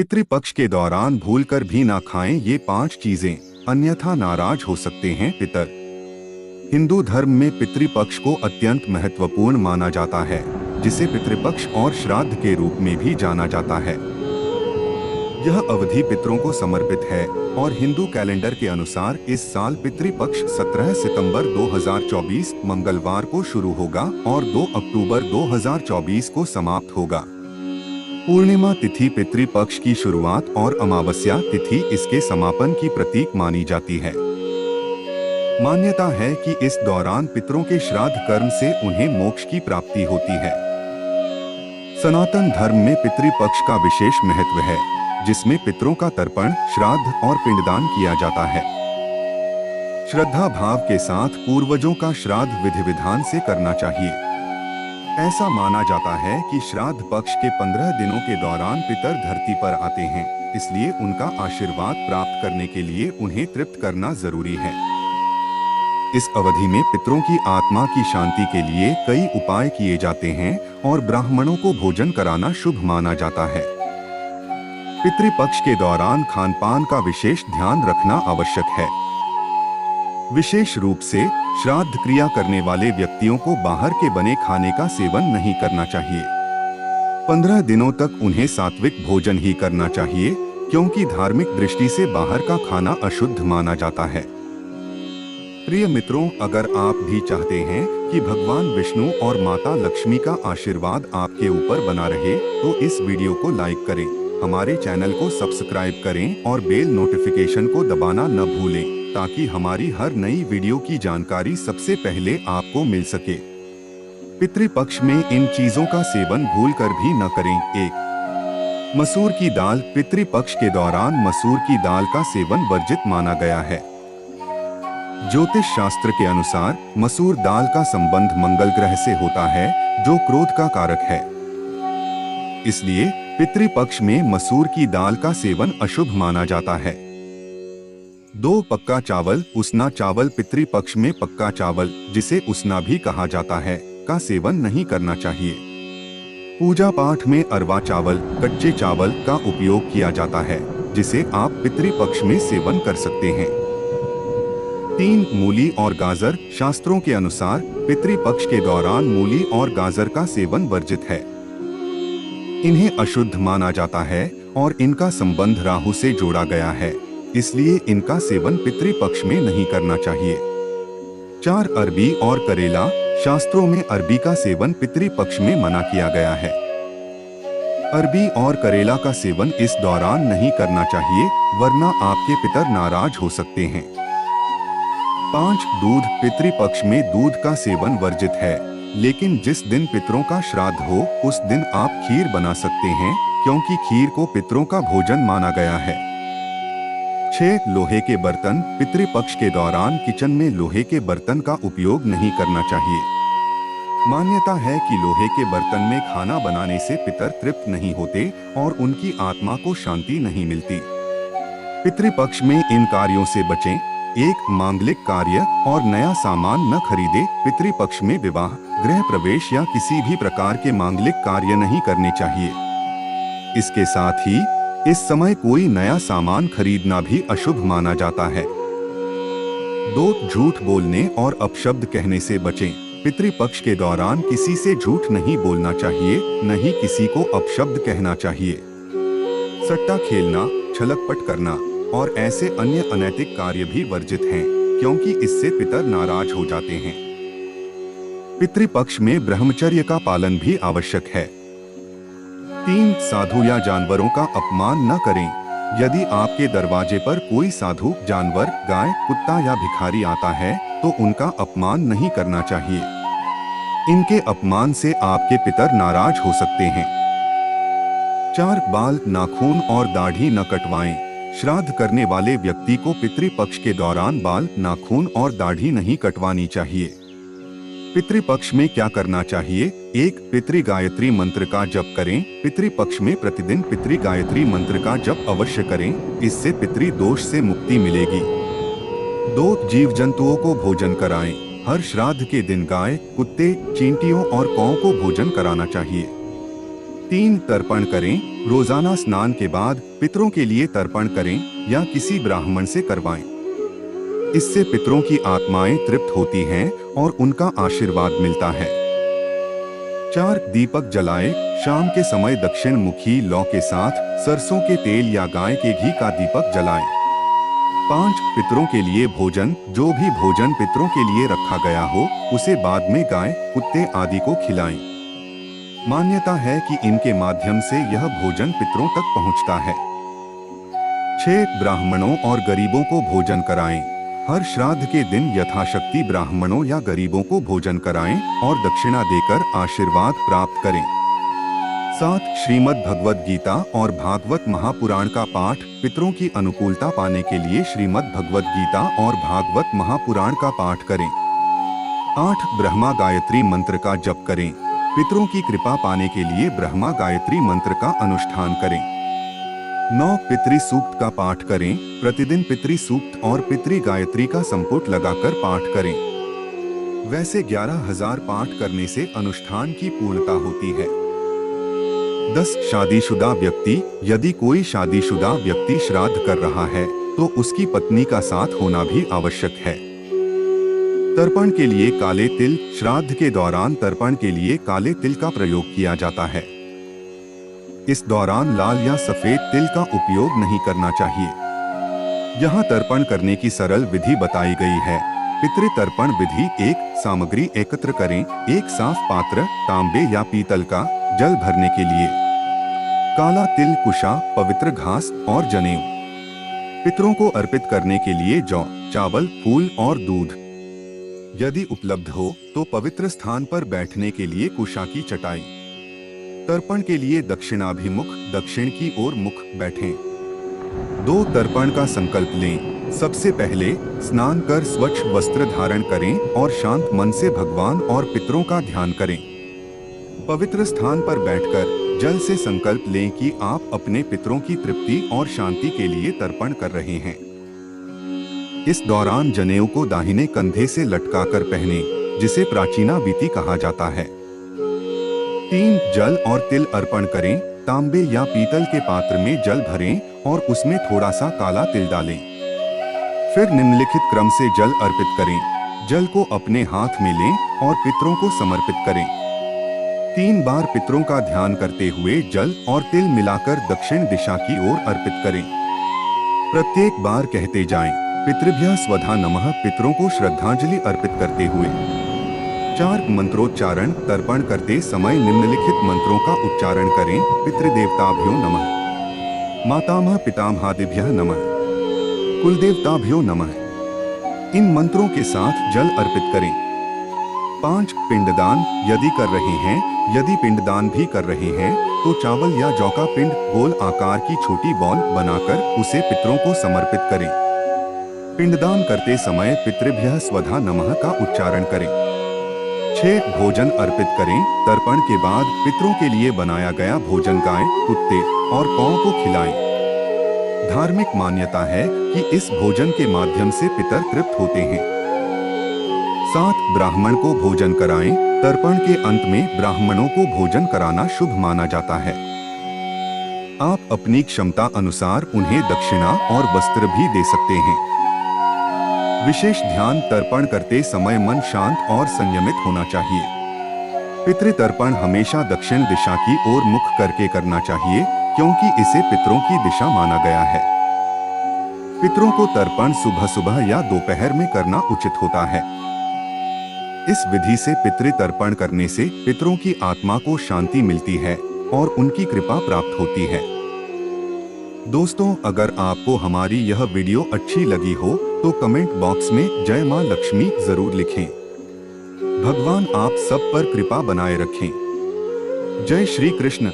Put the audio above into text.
पितृपक्ष के दौरान भूलकर भी ना खाएं ये 5 चीजें, अन्यथा नाराज हो सकते हैं पितर। हिंदू धर्म में पितृपक्ष को अत्यंत महत्वपूर्ण माना जाता है, जिसे पितृपक्ष और श्राद्ध के रूप में भी जाना जाता है। यह अवधि पितरों को समर्पित है और हिंदू कैलेंडर के अनुसार इस साल पितृपक्ष 17 सितंबर 2024 मंगलवार को शुरू होगा और 2 अक्टूबर 2024 को समाप्त होगा। पूर्णिमा तिथि पितृपक्ष की शुरुआत और अमावस्या तिथि इसके समापन की प्रतीक मानी जाती है। मान्यता है कि इस दौरान पितरों के श्राद्ध कर्म से उन्हें मोक्ष की प्राप्ति होती है। सनातन धर्म में पितृपक्ष का विशेष महत्व है, जिसमें पितरों का तर्पण, श्राद्ध और पिंडदान किया जाता है। श्रद्धा भाव के साथ पूर्वजों का श्राद्ध विधि विधान से करना चाहिए। ऐसा माना जाता है कि श्राद्ध पक्ष के 15 दिनों के दौरान पितर धरती पर आते हैं, इसलिए उनका आशीर्वाद प्राप्त करने के लिए उन्हें तृप्त करना जरूरी है। इस अवधि में पितरों की आत्मा की शांति के लिए कई उपाय किए जाते हैं और ब्राह्मणों को भोजन कराना शुभ माना जाता है। पितृपक्ष के दौरान खानपान का विशेष ध्यान रखना आवश्यक है। विशेष रूप से श्राद्ध क्रिया करने वाले व्यक्तियों को बाहर के बने खाने का सेवन नहीं करना चाहिए। 15 दिनों तक उन्हें सात्विक भोजन ही करना चाहिए, क्योंकि धार्मिक दृष्टि से बाहर का खाना अशुद्ध माना जाता है। प्रिय मित्रों, अगर आप भी चाहते हैं कि भगवान विष्णु और माता लक्ष्मी का आशीर्वाद आपके ऊपर बना रहे, तो इस वीडियो को लाइक करें, हमारे चैनल को सब्सक्राइब करें और बेल नोटिफिकेशन को दबाना न भूलें, ताकि हमारी हर नई वीडियो की जानकारी सबसे पहले आपको मिल सके। पितृपक्ष में इन चीजों का सेवन भूलकर भी न करें। 1. मसूर की दाल। पितृपक्ष के दौरान मसूर की दाल का सेवन वर्जित माना गया है। ज्योतिष शास्त्र के अनुसार मसूर दाल का संबंध मंगल ग्रह से होता है, जो क्रोध का कारक है। इसलिए पितृपक्ष में मसूर की दाल का सेवन अशुभ माना जाता है। 2. पक्का चावल। उसना चावल। पितृपक्ष में पक्का चावल, जिसे उसना भी कहा जाता है, का सेवन नहीं करना चाहिए। पूजा पाठ में अरवा चावल, कच्चे चावल का उपयोग किया जाता है, जिसे आप पितृपक्ष में सेवन कर सकते हैं। 3. मूली और गाजर। शास्त्रों के अनुसार पितृपक्ष के दौरान मूली और गाजर का सेवन वर्जित है। इन्हें अशुद्ध माना जाता है और इनका संबंध राहु से जोड़ा गया है, इसलिए इनका सेवन पितृपक्ष में नहीं करना चाहिए। 4. अरबी और करेला। शास्त्रों में अरबी का सेवन पितृपक्ष में मना किया गया है। अरबी और करेला का सेवन इस दौरान नहीं करना चाहिए, वरना आपके पितर नाराज हो सकते हैं। 5. दूध। पितृपक्ष में दूध का सेवन वर्जित है, लेकिन जिस दिन पितरों का श्राद्ध हो उस दिन आप खीर बना सकते हैं, क्योंकि खीर को पितरों का भोजन माना गया है। 6. लोहे के बर्तन। पितृपक्ष के दौरान किचन में लोहे के बर्तन का उपयोग नहीं करना चाहिए। मान्यता है कि लोहे के बर्तन में खाना बनाने से पितर तृप्त नहीं होते और उनकी आत्मा को शांति नहीं मिलती। पितृपक्ष में इन कार्यों से बचें। 1. मांगलिक कार्य और नया सामान न खरीदे। पितृपक्ष में विवाह, गृह प्रवेश या किसी भी प्रकार के मांगलिक कार्य नहीं करने चाहिए। इसके साथ ही इस समय कोई नया सामान खरीदना भी अशुभ माना जाता है। 2. झूठ बोलने और अपशब्द कहने से बचें। पितृपक्ष के दौरान किसी से झूठ नहीं बोलना चाहिए, न ही किसी को अपशब्द कहना चाहिए। सट्टा खेलना, छलकपट करना और ऐसे अन्य अनैतिक कार्य भी वर्जित हैं, क्योंकि इससे पितर नाराज हो जाते हैं। पितृपक्ष में ब्रह्मचर्य का पालन भी आवश्यक है। 3. साधु या जानवरों का अपमान न करें। यदि आपके दरवाजे पर कोई साधु, जानवर, गाय, कुत्ता या भिखारी आता है, तो उनका अपमान नहीं करना चाहिए। इनके अपमान से आपके पितर नाराज हो सकते हैं। 4. बाल, नाखून और दाढ़ी न कटवाएं। श्राद्ध करने वाले व्यक्ति को पितृपक्ष के दौरान बाल, नाखून और दाढ़ी नहीं कटवानी चाहिए। पितृपक्ष में क्या करना चाहिए? 1. पितृ गायत्री मंत्र का जप करें। पितृपक्ष में प्रतिदिन पितृ गायत्री मंत्र का जप अवश्य करें, इससे पितृ दोष से मुक्ति मिलेगी। 2. जीव जंतुओं को भोजन कराएं। हर श्राद्ध के दिन गाय, कुत्ते, चींटियों और कौओं को भोजन कराना चाहिए। 3 तर्पण करें। रोजाना स्नान के बाद पितरों के लिए तर्पण करें या किसी ब्राह्मण से करवाएं। इससे पितरों की आत्माएं तृप्त होती हैं और उनका आशीर्वाद मिलता है। 4 दीपक जलाएं। शाम के समय दक्षिण मुखी लौ के साथ सरसों के तेल या गाय के घी का दीपक जलाएं। 5 पितरों के लिए भोजन। जो भी भोजन पितरों के लिए रखा गया हो उसे बाद में गाय, कुत्ते आदि को खिलाएं। मान्यता है कि इनके माध्यम से यह भोजन पितरों तक पहुंचता है। 6 ब्राह्मणों और गरीबों को भोजन कराएं। हर श्राद्ध के दिन यथाशक्ति ब्राह्मणों या गरीबों को भोजन कराएं और दक्षिणा देकर आशीर्वाद प्राप्त करें। 7 श्रीमद् भगवद गीता और भागवत महापुराण का पाठ। पितरों की अनुकूलता पाने के लिए श्रीमद् भगवद गीता और भागवत महापुराण का पाठ करें। 8 ब्रह्मा गायत्री मंत्र का जप करें। पितरों की कृपा पाने के लिए ब्रह्मा गायत्री मंत्र का अनुष्ठान करें। 9 पितृ सूक्त का पाठ करें। प्रतिदिन पितृ सूक्त और पितृ गायत्री का संपुट लगाकर पाठ करें। वैसे 11,000 पाठ करने से अनुष्ठान की पूर्णता होती है। 10 शादीशुदा व्यक्ति। यदि कोई शादीशुदा व्यक्ति श्राद्ध कर रहा है तो उसकी पत्नी का साथ होना भी आवश्यक है। तर्पण के लिए काले तिल। श्राद्ध के दौरान तर्पण के लिए काले तिल का प्रयोग किया जाता है। इस दौरान लाल या सफेद तिल का उपयोग नहीं करना चाहिए। यहाँ तर्पण करने की सरल विधि बताई गई है। पितृ तर्पण विधि। 1 सामग्री एकत्र करें। 1 साफ पात्र, तांबे या पीतल का, जल भरने के लिए। काला तिल, कुशा, पवित्र घास और जनेऊ। पितरों को अर्पित करने के लिए जौ, चावल, फूल और दूध। यदि उपलब्ध हो तो पवित्र स्थान पर बैठने के लिए कुशा की चटाई। तर्पण के लिए दक्षिणाभिमुख, दक्षिण की ओर मुख बैठें। 2 तर्पण का संकल्प लें। सबसे पहले स्नान कर स्वच्छ वस्त्र धारण करें और शांत मन से भगवान और पितरों का ध्यान करें। पवित्र स्थान पर बैठकर जल से संकल्प लें कि आप अपने पितरों की तृप्ति और शांति के लिए तर्पण कर रहे हैं। इस दौरान जनेऊ को दाहिने कंधे से लटकाकर पहने, जिसे प्राचीनावीति कहा जाता है। 3 जल और तिल अर्पण करें। तांबे या पीतल के पात्र में जल भरें और उसमें थोड़ा सा काला तिल डालें। फिर निम्नलिखित क्रम से जल अर्पित करें। जल को अपने हाथ में लें और पितरों को समर्पित करें। 3 बार पितरों का ध्यान करते हुए जल और तिल मिलाकर दक्षिण दिशा की ओर अर्पित करें। प्रत्येक बार कहते जाएं, पितृभ्यः स्वधा नमः। पितरों को श्रद्धांजलि अर्पित करते हुए 4 मंत्रोच्चारण। तर्पण करते समय निम्नलिखित मंत्रों का उच्चारण करें। पितृदेवताभ्यो नमः, मातामह पितामहादिभ्यः नमः, कुलदेवताभ्यो नमः। इन मंत्रों के साथ जल अर्पित करें। 5 पिंडदान। यदि कर रहे हैं, यदि पिंडदान भी कर रहे हैं तो चावल या जौ का पिंड गोल आकार की छोटी बॉल बनाकर उसे पितरों को समर्पित करें। पिंडदान करते समय पितृभ्यः स्वधा नमः का उच्चारण करें। 6 भोजन अर्पित करें। तर्पण के बाद पितरों के लिए बनाया गया भोजन गाय, कुत्ते और कौओं को खिलाएं। धार्मिक मान्यता है कि इस भोजन के माध्यम से पितर तृप्त होते हैं। 7 ब्राह्मण को भोजन कराएं। तर्पण के अंत में ब्राह्मणों को भोजन कराना शुभ माना जाता है। आप अपनी क्षमता अनुसार उन्हें दक्षिणा और वस्त्र भी दे सकते हैं। विशेष ध्यान। तर्पण करते समय मन शांत और संयमित होना चाहिए। पितृतर्पण हमेशा दक्षिण दिशा की ओर मुख करके करना चाहिए, क्योंकि इसे पितरों की दिशा माना गया है। पितरों को तर्पण सुबह सुबह या दोपहर में करना उचित होता है। इस विधि से पितृतर्पण करने से पितरों की आत्मा को शांति मिलती है और उनकी कृपा प्राप्त होती है। दोस्तों, अगर आपको हमारी यह वीडियो अच्छी लगी हो तो कमेंट बॉक्स में जय मां लक्ष्मी जरूर लिखें। भगवान आप सब पर कृपा बनाए रखें। जय श्री कृष्ण।